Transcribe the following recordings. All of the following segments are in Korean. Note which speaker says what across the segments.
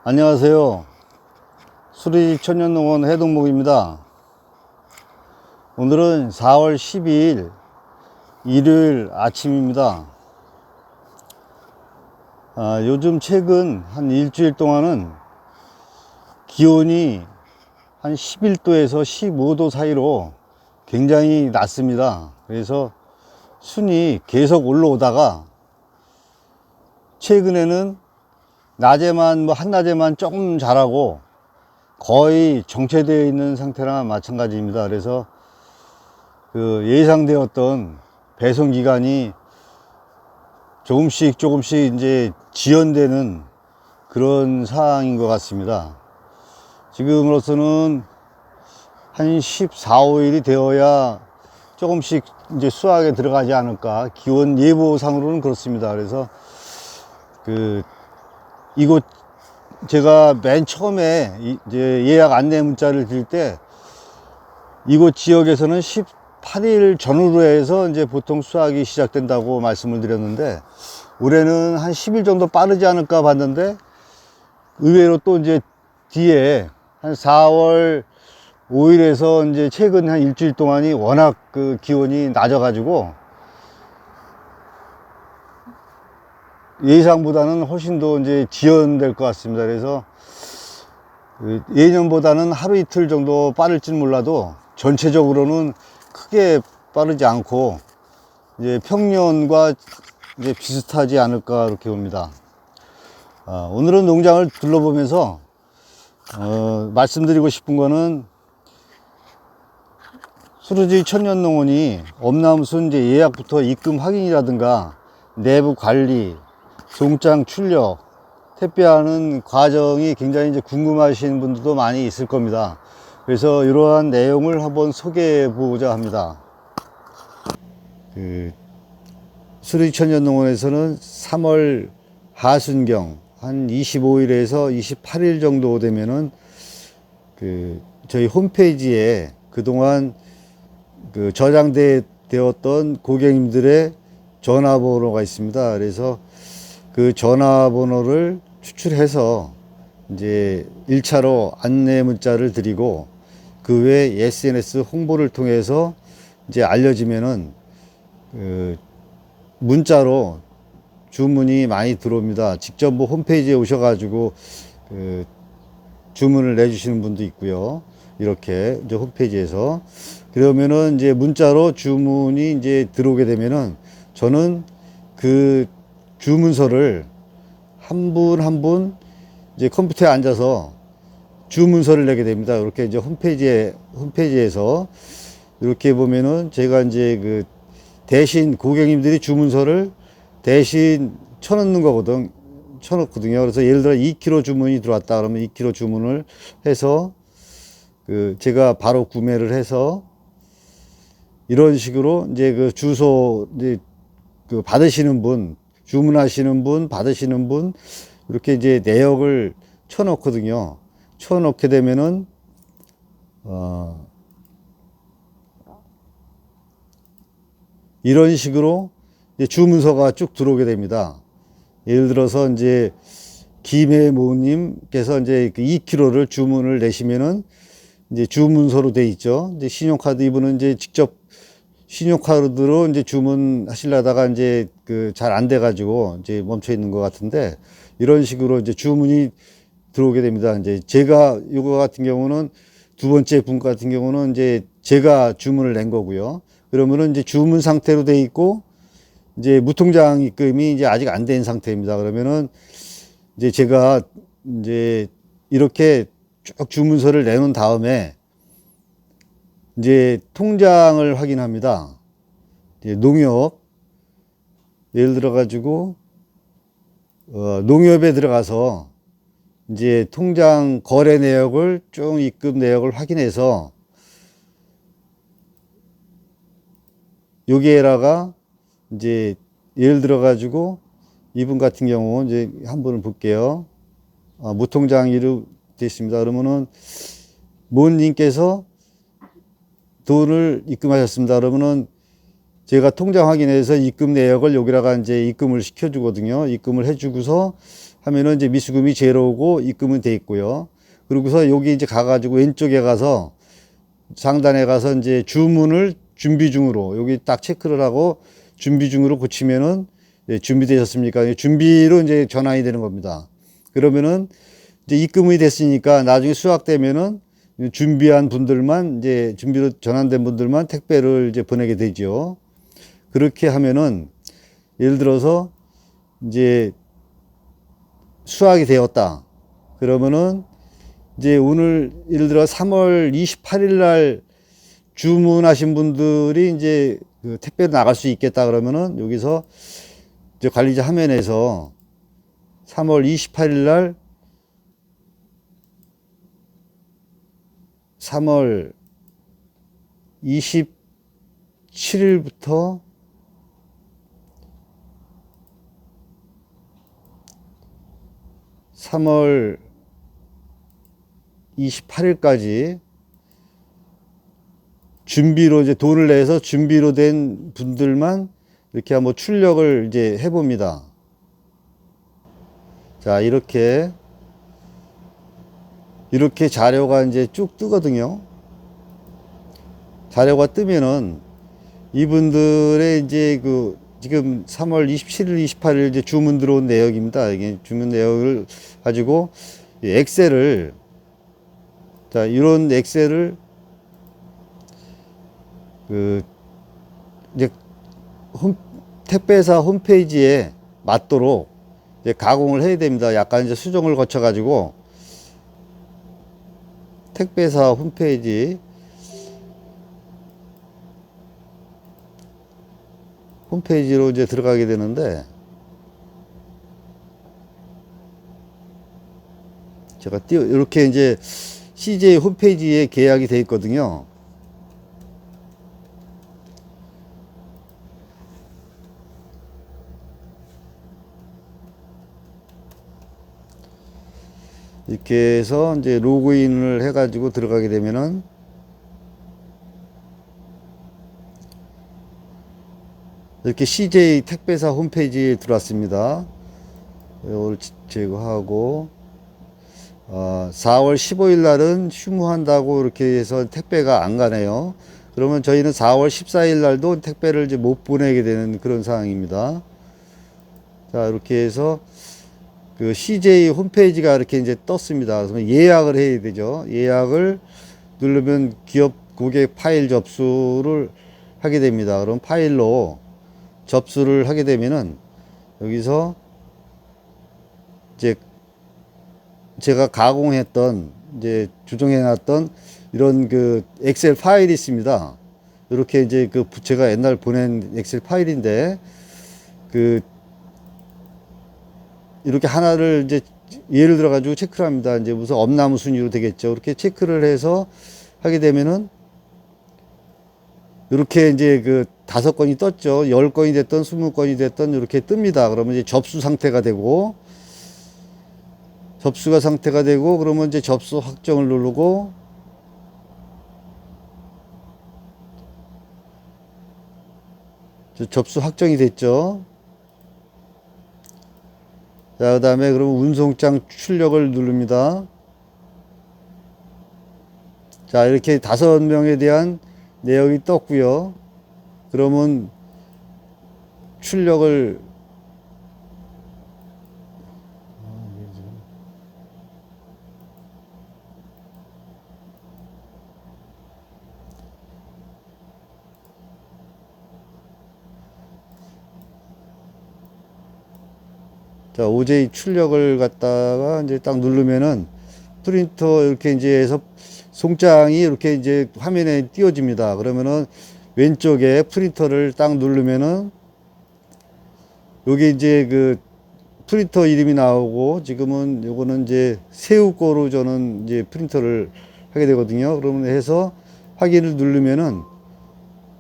Speaker 1: 안녕하세요. 수리 천연농원 해동목입니다. 오늘은 4월 12일 일요일 아침입니다. 요즘 최근 한 일주일 동안은 기온이 한 11도에서 15도 사이로 굉장히 낮습니다. 그래서 순이 계속 올라오다가 최근에는 낮에만 한낮에만 조금 자라고 거의 정체되어 있는 상태나 마찬가지입니다. 그래서 그 예상되었던 배송 기간이 조금씩 이제 지연되는 그런 상황인 것 같습니다. 지금으로서는 한 14, 15일이 되어야 조금씩 이제 수확에 들어가지 않을까. 기온 예보상으로는 그렇습니다. 그래서 이곳 제가 맨 처음에 이제 예약 안내 문자를 드릴 때 이곳 지역에서는 18일 전후로 해서 이제 보통 수확이 시작된다고 말씀을 드렸는데, 올해는 한 10일 정도 빠르지 않을까 봤는데 의외로 또 이제 뒤에 한 4월 5일에서 이제 최근 한 일주일 동안이 워낙 그 기온이 낮아 가지고 예상보다는 훨씬 더 이제 지연될 것 같습니다. 그래서 예년보다는 하루 이틀 정도 빠를지는 몰라도 전체적으로는 크게 빠르지 않고 이제 평년과 이제 비슷하지 않을까 이렇게 봅니다. 오늘은 농장을 둘러보면서 말씀드리고 싶은 거는, 수루지 천연농원이 엄나무순 이제 예약부터 입금 확인이라든가 내부 관리, 송장 출력, 택배하는 과정이 굉장히 이제 궁금하신 분들도 많이 있을 겁니다. 그래서 이러한 내용을 한번 소개해 보고자 합니다. 수루지 천연농원에서는 3월 하순경 한 25일에서 28일 정도 되면은 저희 홈페이지에 그동안 저장되었던 고객님들의 전화번호가 있습니다. 그래서 그 전화번호를 추출해서 이제 1차로 안내 문자를 드리고, 그 외 SNS 홍보를 통해서 이제 알려지면은 문자로 주문이 많이 들어옵니다. 직접 뭐 홈페이지에 오셔가지고 주문을 내주시는 분도 있고요. 이렇게 이제 홈페이지에서, 그러면은 이제 문자로 주문이 이제 들어오게 되면은 저는 그 주문서를 한 분 한 분 이제 컴퓨터에 앉아서 주문서를 내게 됩니다. 이렇게 이제 홈페이지에서 이렇게 보면은 제가 이제 대신 고객님들이 주문서를 대신 쳐놓거든요. 그래서 예를 들어 2kg 주문이 들어왔다 그러면 2kg 주문을 해서 제가 바로 구매를 해서, 이런 식으로 이제 주소 이제 받으시는 분, 주문하시는 분, 받으시는 분, 이렇게 이제 내역을 쳐놓거든요. 쳐놓게 되면은, 이런 식으로 이제 주문서가 쭉 들어오게 됩니다. 예를 들어서 이제 김혜모님께서 이제 2kg를 주문을 내시면은 이제 주문서로 돼 있죠. 이제 신용카드, 이분은 이제 직접 신용카드로 이제 주문하시려다가 이제 잘 안 돼가지고 이제 멈춰 있는 것 같은데, 이런 식으로 이제 주문이 들어오게 됩니다. 이제 제가 이거 같은 경우는 두 번째 분 같은 경우는 이제 제가 주문을 낸 거고요. 그러면은 이제 주문 상태로 돼 있고 이제 무통장 입금이 이제 아직 안 된 상태입니다. 그러면은 이제 제가 이제 이렇게 쭉 주문서를 내놓은 다음에 이제 통장을 확인합니다. 이제 농협, 예를 들어 가지고 농협에 들어가서 이제 통장 거래 내역을 쭉 입금 내역을 확인해서, 여기에다가 이제 예를 들어 가지고 이분 같은 경우 이제 한 분을 볼게요. 무통장 이름 됐습니다. 그러면은 모님께서 돈을 입금하셨습니다. 그러면은 제가 통장 확인해서 입금 내역을 여기다가 이제 입금을 시켜주거든요. 입금을 해주고서 하면은 이제 미수금이 제로고 입금은 돼 있고요. 그리고서 여기 이제 가가지고 왼쪽에 가서 상단에 가서 이제 주문을 준비 중으로 여기 딱 체크를 하고 준비 중으로 고치면은 예, 준비되셨습니까? 준비로 이제 전환이 되는 겁니다. 그러면은 이제 입금이 됐으니까 나중에 수확되면은 준비한 분들만 이제 준비로 전환된 분들만 택배를 이제 보내게 되죠. 그렇게 하면은 예를 들어서 이제 수확이 되었다. 그러면은 이제 오늘 예를 들어 3월 28일 날 주문하신 분들이 이제 그 택배로 나갈 수 있겠다 그러면은 여기서 이제 관리자 화면에서 3월 28일 날 3월 27일부터 3월 28일까지 준비로 이제 돈을 내서 준비로 된 분들만 이렇게 한번 출력을 이제 해봅니다. 자, 이렇게 자료가 이제 쭉 뜨거든요. 자료가 뜨면은 이분들의 이제 그 지금 3월 27일, 28일 이제 주문 들어온 내역입니다. 이게 주문 내역을 가지고 엑셀을 자, 이런 엑셀을 그 이제 택배사 홈페이지에 맞도록 이제 가공을 해야 됩니다. 약간 이제 수정을 거쳐 가지고 택배사 홈페이지로 이제 들어가게 되는데 제가 이렇게 이제 CJ 홈페이지에 계약이 되어 있거든요. 이렇게 해서 이제 로그인을 해가지고 들어가게 되면은 이렇게 CJ 택배사 홈페이지에 들어왔습니다. 이걸 제거하고 4월 15일 날은 휴무한다고 이렇게 해서 택배가 안 가네요. 그러면 저희는 4월 14일 날도 택배를 이제 못 보내게 되는 그런 상황입니다. 자, 이렇게 해서 그 CJ 홈페이지가 이렇게 이제 떴습니다. 그래서 예약을 해야 되죠. 예약을 누르면 기업 고객 파일 접수를 하게 됩니다. 그럼 파일로 접수를 하게 되면은 여기서 이제 제가 가공했던 이제 조정해 놨던 이런 그 엑셀 파일이 있습니다. 이렇게 이제 그 제가 옛날 보낸 엑셀 파일인데 그 이렇게 하나를 이제 예를 들어 가지고 체크를 합니다. 이제 무슨 엄나무 순위로 되겠죠. 이렇게 체크를 해서 하게 되면은 이렇게 이제 그 5건이 떴죠. 10건이 됐던 20건이 됐던 이렇게 뜹니다. 그러면 이제 접수 상태가 되고 그러면 이제 접수 확정을 누르고 접수 확정이 됐죠. 자, 그 다음에 그러면 운송장 출력을 누릅니다. 자, 이렇게 5명에 대한 내역이 떴고요. 그러면 출력을 자, OJ 출력을 갖다가 이제 딱 누르면은 프린터 이렇게 이제 해서 송장이 이렇게 이제 화면에 띄워집니다. 그러면은 왼쪽에 프린터를 딱 누르면은 여기 이제 그 프린터 이름이 나오고 지금은 요거는 이제 새우 거로 저는 이제 프린터를 하게 되거든요. 그러면 해서 확인을 누르면은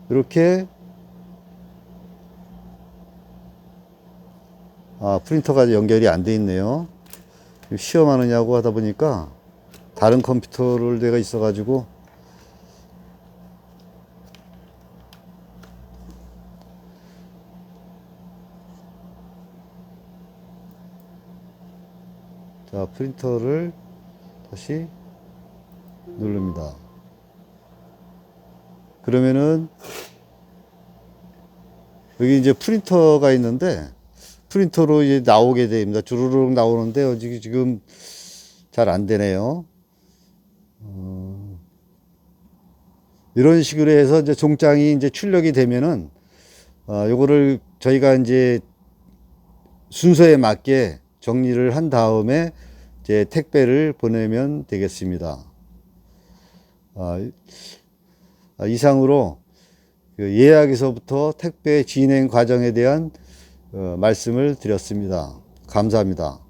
Speaker 1: 이렇게 프린터가 연결이 안 돼 있네요. 시험하느냐고 하다 보니까 다른 컴퓨터를 내가 있어 가지고 자, 프린터를 다시 누릅니다. 그러면은 여기 이제 프린터가 있는데 프린터로 이제 나오게 됩니다. 주르륵 나오는데 지금 잘 안 되네요. 이런 식으로 해서 이제 종장이 이제 출력이 되면은 요거를 저희가 이제 순서에 맞게 정리를 한 다음에 이제 택배를 보내면 되겠습니다. 이상으로 그 예약에서부터 택배 진행 과정에 대한 말씀을 드렸습니다. 감사합니다.